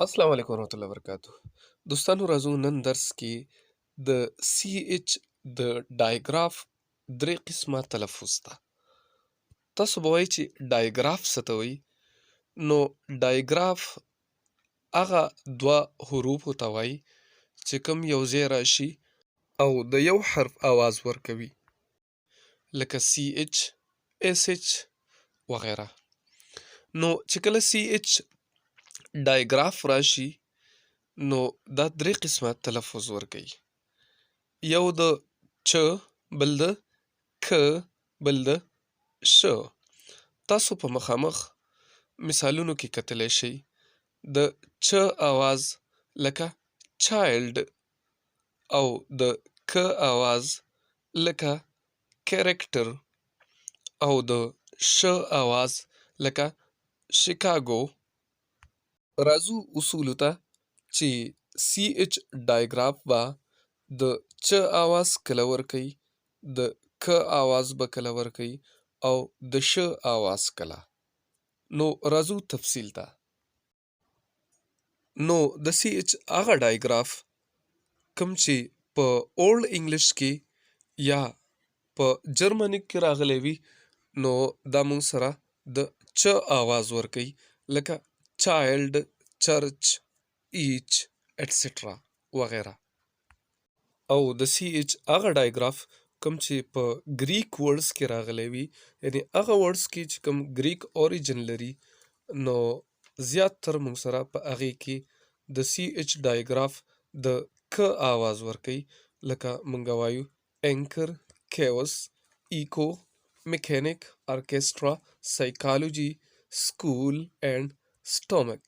السلام علیکم ورحمۃ اللہ وبرکاتہ دوستانو راځو نن درس کې د سی ایچ د ډایګراف درې قسمه تلفظ ته تاسو به وایئ چې ډایګراف څه ته وایي. نو ډایګراف هغه دوه حروفو ته وایي چې کوم یو ځای راشي او د یو حرف آواز ورکوي لکه سی ایچ ایس ایچ وغیره. نو چې کله سی ایچ ډایګراف راشي نو دا درې قسمه تلفظ ورکوي. یو د چ، بل د ک، بل د ش. تاسو په مخامخ مثالونو کې کتلی شئ د چ آواز لکه چایلډ او د ک آواز لکه کیریکټر او د ش آواز لکه شیکاګو. راځو اصولو ته چې سی ایچ ډایګراف به د چ آواز کله ورکوي، د ک آواز به کله ورکوي او د ش آواز کله. نو راځو تفصیل ته. نو د سی ایچ هغه ډایګراف کوم چې په اولډ انګلیش کې یا په جرمني کې راغلی وي نو دا مونږ سره د چ آواز ورکوي لکه چایلډ، چرچ، ایچ اټسټرا وغیره. او د سی ایچ هغه ډایګراف کوم چې په ګریک ورډز کې راغلی وي، یعنې هغه ورډز کې چې کوم ګریک اوریجن لري نو زیات تر مونږ سره په هغې کې د سی ایچ ډایګراف د ک آواز ورکوي لکه مونږ وایو اینکر، کیوس، ایکو، میکینیک، ارکیسټرا، سایکالوجي، سکول اینډ سټومک.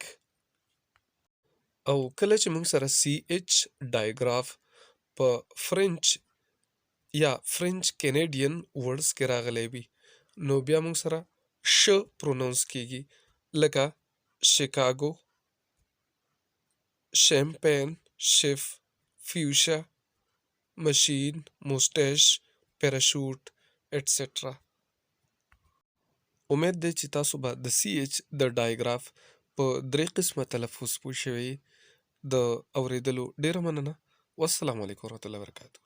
او کله چې مونږ سره سی ایچ ډایګراف په فرنچ یا فرنچ کینیډین ورډز کې راغلی وي نو بیا مونږ سره ش پرونونس کیږي لکه شیکاګو، شیمپین، شیف، فیوشا، مشین، موسټیش، پیراشوټ اټسټرا. امید دی چې تاسو به د سی ایچ د ډایګراف په درې قسمه تلفظ پوه شوي. د اوریدلو ډیره مننه. والسلام علیکم ورحمة الله وبرکاته.